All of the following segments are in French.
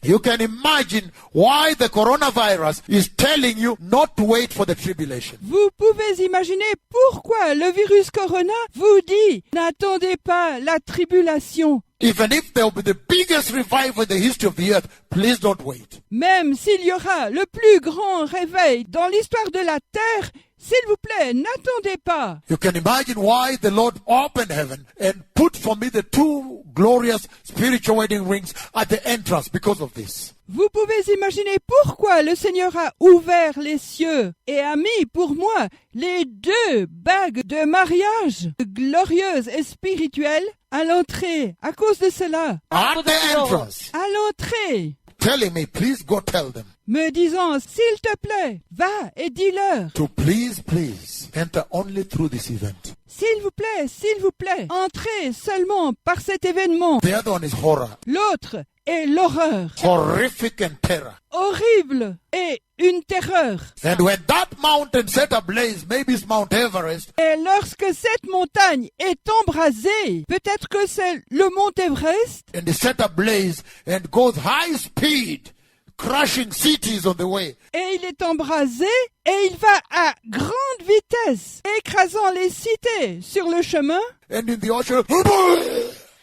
You can imagine why the coronavirus is telling you not to wait for the tribulation. Vous pouvez imaginer pourquoi le virus Corona vous dit « N'attendez pas la tribulation ». Even if there will be the biggest revival in the history of the earth, please don't wait. Même s'il y aura le plus grand réveil dans l'histoire de la terre, s'il vous plaît, n'attendez pas. You can imagine why the Lord opened heaven and put for me the two glorious spiritual wedding rings at the entrance because of this. Vous pouvez imaginer pourquoi le Seigneur a ouvert les cieux et a mis pour moi les deux bagues de mariage glorieuses et spirituelles à l'entrée. À cause de cela, At the entrance, à l'entrée, telling me, please go tell them me disant, s'il te plaît, va et dis-leur. to please enter only through this event. S'il vous plaît, entrez seulement par cet événement. The other one is horror, L'autre est l'horreur, horrific and terror. horrible et une terreur. And when that mountain set ablaze, maybe it's Mount Everest, Et lorsque cette montagne est embrasée, peut-être que c'est le mont Everest, and it's set ablaze and goes high speed, crushing cities on the way. et il est embrasé, et il va à grande vitesse, écrasant les cités sur le chemin, And in the ocean,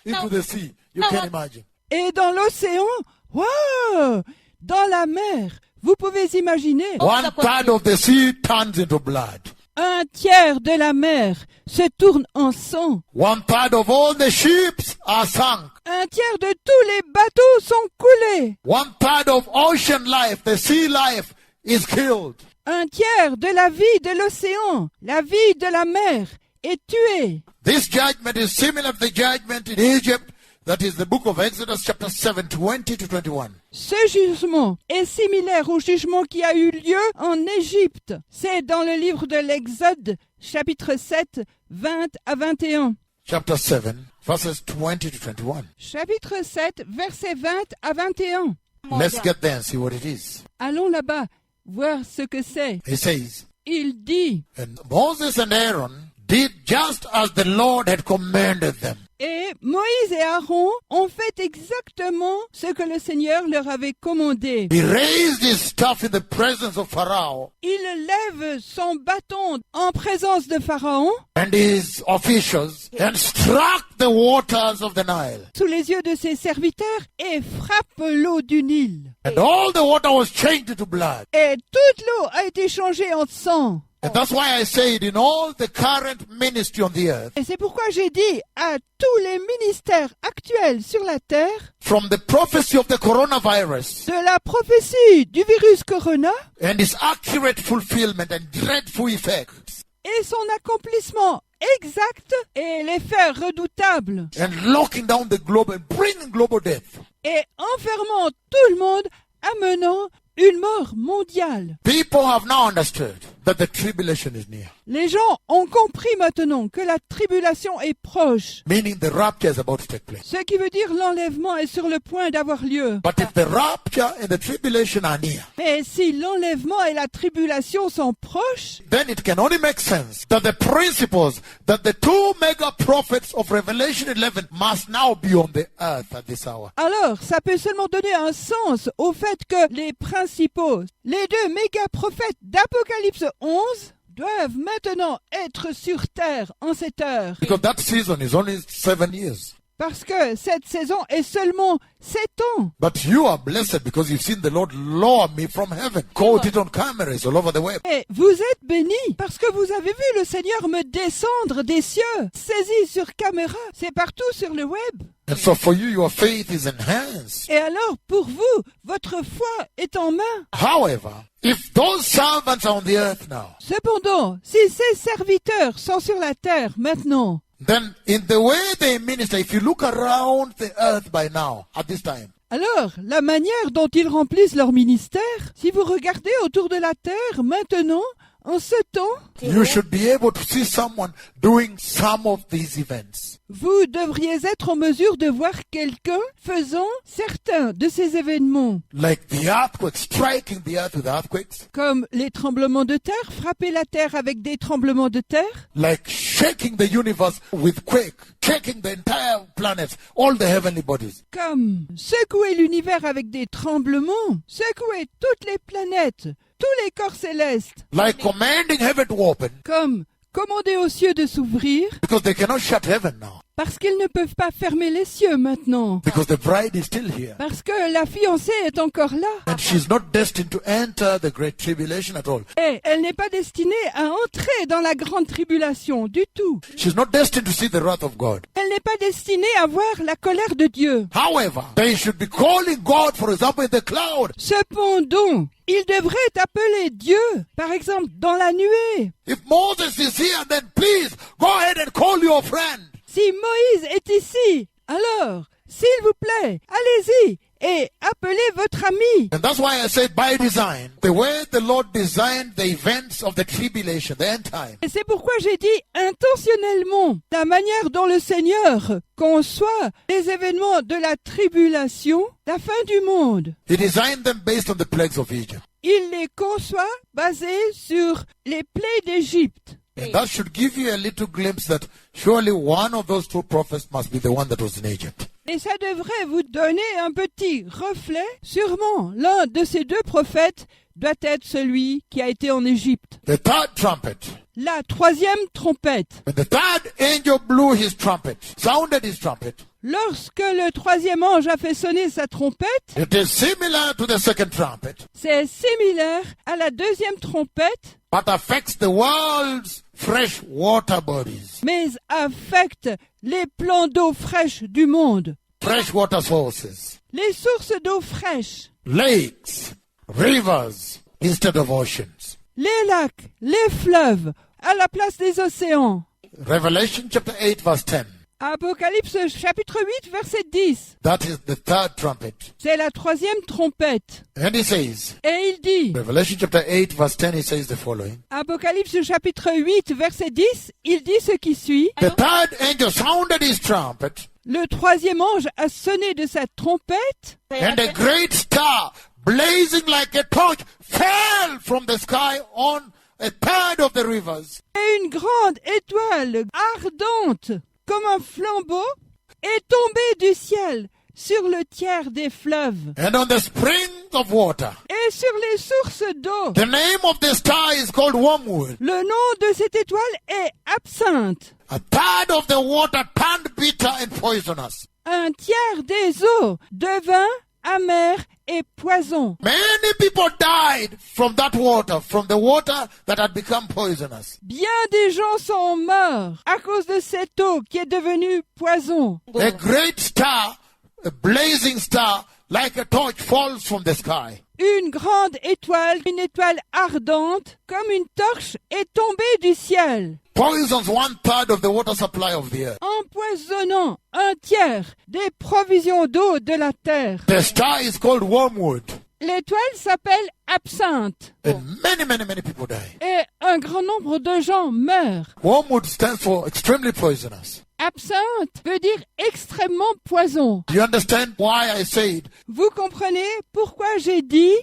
into the sea. You can imagine. et dans l'océan, wow, dans la mer. Vous pouvez imaginer, 1/3 of the sea turns into blood. un tiers de la mer se tourne en sang. 1/3 of all the ships are sunk. Un tiers de tous les bateaux sont coulés. 1/3 of ocean life, the sea life, is killed. Un tiers de la vie de l'océan, la vie de la mer, est tuée. This judgment is similar to the judgment in Egypt. That is the book of Exodus chapter 7, 20 to 21. Ce jugement est similaire au jugement qui a eu lieu en Égypte. C'est dans le livre de l'Exode, chapitre 7, 20 à 21. Chapter 7, verses 20 to 21. Chapitre 7, versets 20 à 21. Let's get there and see what it is. Allons là-bas, voir ce que c'est. He says, Il dit, and Moses and Aaron did just as the Lord had commanded them. et Moïse et Aaron ont fait exactement ce que le Seigneur leur avait commandé. He raised his staff in the presence of Pharaoh Il lève son bâton en présence de Pharaon, and his officials and struck the waters of the Nile. sous les yeux de ses serviteurs, et frappe l'eau du Nil. And all the water was changed into blood. Et toute l'eau a été changée en sang. And that's why I said in all the current ministry on the earth, Et c'est pourquoi j'ai dit à tous les ministères actuels sur la terre, from the prophecy of the coronavirus de la prophétie du virus Corona and its accurate fulfillment and dreadful effects, et son accomplissement exact et l'effet redoutable, and locking down the globe and bringing global death, et enfermant tout le monde, amenant une mort mondiale. people have now understood that the tribulation is near, Les gens ont compris maintenant que la tribulation est proche, meaning the rapture is about to take place. ce qui veut dire l'enlèvement est sur le point d'avoir lieu. But if the rapture and the tribulation are near, Mais si l'enlèvement et la tribulation sont proches, then it can only make sense that the principles that the two mega prophets of Revelation 11 must now be on the earth at this hour. alors ça peut seulement donner un sens au fait que les principaux, les deux méga-prophètes d'Apocalypse 11, doivent maintenant être sur terre en cette heure. Because that season is only 7 years. Parce que cette saison est seulement 7 ans. But you are blessed because you've seen the Lord lower me from heaven. Caught it on cameras all over the web. Et vous êtes bénis parce que vous avez vu le Seigneur me descendre des cieux, saisi sur caméra. C'est partout sur le web. And so for you, your faith is enhanced. Et alors, pour vous, votre foi est en main. However, if those servants are on the earth now, Cependant, si ces serviteurs sont sur la terre maintenant, then in the way they minister, if you look around the earth by now, at this time, alors la manière dont ils remplissent leur ministère, si vous regardez autour de la terre maintenant, En ce temps, you should be able to see someone doing some of these events. vous devriez être en mesure de voir quelqu'un faisant certains de ces événements, Like the earthquake, striking the earth with earthquakes. comme les tremblements de terre, frapper la terre avec des tremblements de terre, Like shaking the universe with quake, shaking the entire planets, all the heavenly bodies. comme secouer l'univers avec des tremblements, secouer toutes les planètes, tous les corps célestes, Like commanding heaven to open, comme commander aux cieux de s'ouvrir, because they cannot shut heaven now, parce qu'ils ne peuvent pas fermer les cieux maintenant, because the bride is still here. parce que la fiancée est encore là, And she's not destined to enter the great tribulation at all. et elle n'est pas destinée à entrer dans la grande tribulation du tout. She's not destined to see the wrath of God. Elle n'est pas destinée à voir la colère de Dieu. However, they should be calling God, for example, in the cloud. Cependant, ils devraient appeler Dieu, par exemple dans la nuée. If Moses is here, then please go ahead and call your friend. Si Moïse est ici, alors, s'il vous plaît, allez-y et appelez votre ami. And that's why I said by design, the way the Lord designed the events of the tribulation, the end time, Et c'est pourquoi j'ai dit intentionnellement la manière dont le Seigneur conçoit les événements de la tribulation, la fin du monde. He designed them based on the plagues of Egypt. Il les conçoit basés sur les plaies d'Égypte. And that should give you a little glimpse that surely one of those two prophets must be the one that was in Egypt. Et ça devrait vous donner un petit reflet. Sûrement, l'un de ces deux prophètes doit être celui qui a été en Égypte. The third trumpet, La troisième trompette. when the third angel blew his trumpet, sounded his trumpet, Lorsque le troisième ange a fait sonner sa trompette, it is similar to the second trumpet, c'est similaire à la deuxième trompette, but affects the world's fresh water bodies, mais affecte les plans d'eau fraîche du monde. fresh water sources, Les sources d'eau fraîche, lakes, rivers, instead of oceans. les lacs, les fleuves, à la place des océans. Revelation chapter 8 verse 10. Apocalypse chapitre 8 verset 10. That is the third trumpet. C'est la troisième trompette. And he says, Et il dit, Revelation chapter 8 verse 10, he says the following. Apocalypse chapitre 8 verset 10, il dit ce qui suit. The third angel sounded his trumpet, Le troisième ange a sonné de sa trompette, and a great star, blazing like a torch, fell from the sky on a third of the rivers. et une grande étoile ardente, comme un flambeau, est tombée du ciel sur le tiers des fleuves And on the springs of water. et sur les sources d'eau. The name of the star is called Wormwood. Le nom de cette étoile est absinthe. A third of the water turned bitter and poisonous. Un tiers des eaux devint amer et poison. Many people died from that water, from the water that had become poisonous. Bien des gens sont morts à cause de cette eau qui est devenue poison. A great star, a blazing star, like a torch, falls from the sky. Une grande étoile, une étoile ardente, comme une torche, est tombée du ciel, Poisons one third of the water supply of the earth. empoisonnant un tiers des provisions d'eau de la terre. The star is called Wormwood. L'étoile s'appelle absinthe And many people die. et un grand nombre de gens meurent. Wormwood stands for extremely poisonous. Absinthe veut dire extrêmement poison. Do you understand why I said Vous comprenez pourquoi j'ai dit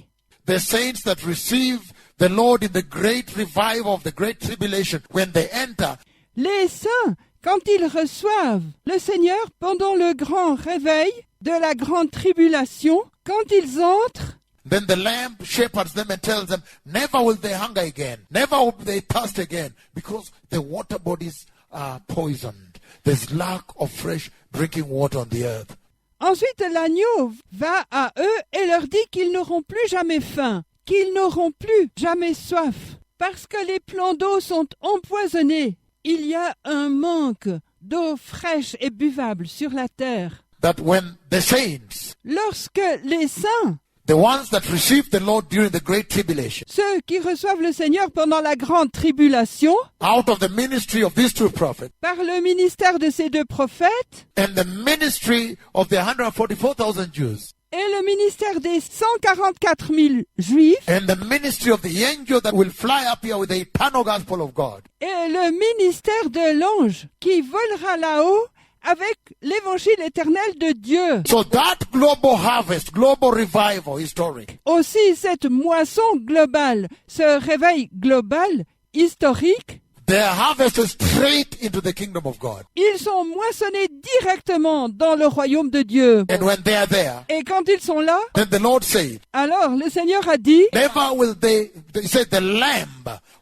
the saints that receive the Lord in the great revival of the great tribulation, when they enter, les saints, quand ils reçoivent le Seigneur pendant le grand réveil de la grande tribulation, quand ils entrent, then the Lamb shepherds them and tells them, never will they hunger again, never will they thirst again, because the water bodies are poisoned. There's lack of fresh drinking water on the earth. ensuite l'agneau va à eux et leur dit qu'ils n'auront plus jamais faim, qu'ils n'auront plus jamais soif, parce que les plans d'eau sont empoisonnés. Il y a un manque d'eau fraîche et buvable sur la terre. That when the saints, Lorsque les saints, the ones that receive the Lord during the great tribulation, ceux qui reçoivent le Seigneur pendant la grande tribulation, out of the ministry of these two prophets, par le ministère de ces deux prophètes and the ministry of the 144,000 Jews, et le ministère des 144 000 Juifs and the ministry of the angel that will fly up here with the eternal gospel of God. et le ministère de l'ange qui volera là-haut avec l'évangile éternel de Dieu. So that global harvest, global revival historic, Aussi cette moisson globale, ce réveil global, historique, they're harvested straight into the kingdom of God. ils sont moissonnés directement dans le royaume de Dieu. And when they are there, Et quand ils sont là, then the Lord said, alors le Seigneur a dit, never will they said the lamb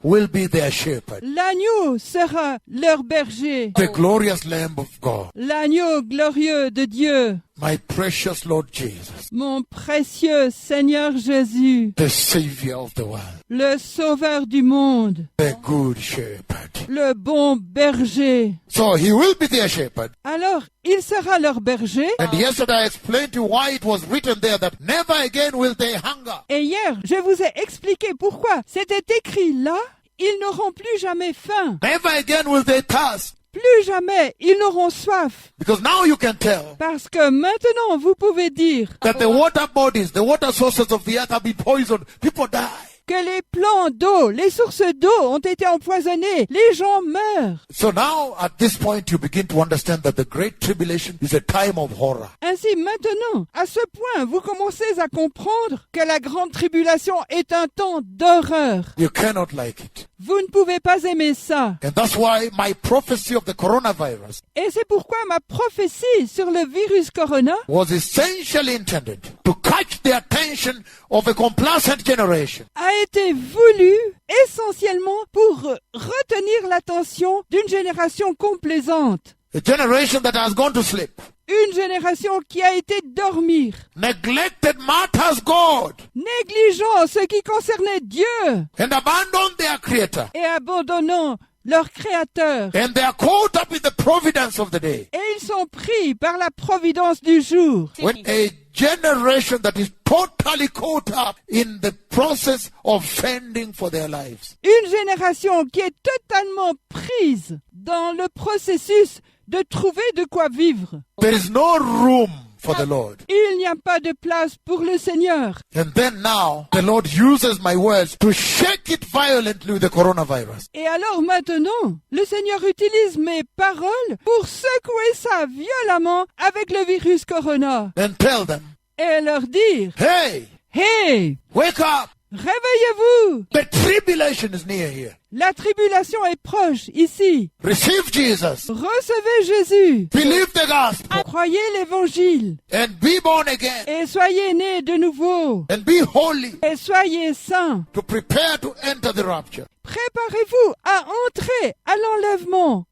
will be their shepherd. l'agneau sera leur berger, The glorious lamb of God. l'agneau glorieux de Dieu, My precious Lord Jesus, mon précieux Seigneur Jésus, the Savior of the world, le sauveur du monde, the good shepherd. le bon berger. So he will be their shepherd. Alors, il sera leur berger. And yesterday I explained to you why it was written there that never again will they hunger. Et hier, je vous ai expliqué pourquoi c'était écrit là, ils n'auront plus jamais faim. Never again will they thirst. Plus jamais ils n'auront soif. Because now you can tell Parce que maintenant, vous pouvez dire that the water bodies, the water sources of the earth have been poisoned. People die. que les plans d'eau, les sources d'eau ont été empoisonnées. Les gens meurent. So now at this point you begin to understand that the great tribulation is a time of horror. Ainsi, maintenant, à ce point, vous commencez à comprendre que la grande tribulation est un temps d'horreur. You cannot like it. Vous ne pouvez pas aimer ça. And that's why my prophecy of the coronavirus Et c'est pourquoi ma prophétie sur le virus corona was essentially intended to catch the attention of a complacent generation. a été voulue essentiellement pour retenir l'attention d'une génération complaisante. A generation that has gone to sleep, Une génération qui a été dormir, neglected matters God, négligeant ce qui concernait Dieu and abandoned their creator. et abandonnant leur créateur. And they are caught up in the providence of the day. Et ils sont pris par la providence du jour. When a generation that is totally caught up in the process of fending for their lives. Une génération qui est totalement prise dans le processus de trouver de quoi vivre. There is no room for the Lord. Il n'y a pas de place pour le Seigneur. And then now, the Lord uses my words to shake it violently with the coronavirus. Et alors maintenant, le Seigneur utilise mes paroles pour secouer ça violemment avec le virus corona. And tell them, Et leur dire, hey, hey, wake up. réveillez-vous! The tribulation is near here. La tribulation est proche, ici. Receive Jesus. Recevez Jésus. Believe the gospel. Croyez l'évangile. And be born again. Et soyez nés de nouveau. And be holy Et soyez saints. to prepare to enter the rapture. Préparez-vous à entrer à l'enlèvement.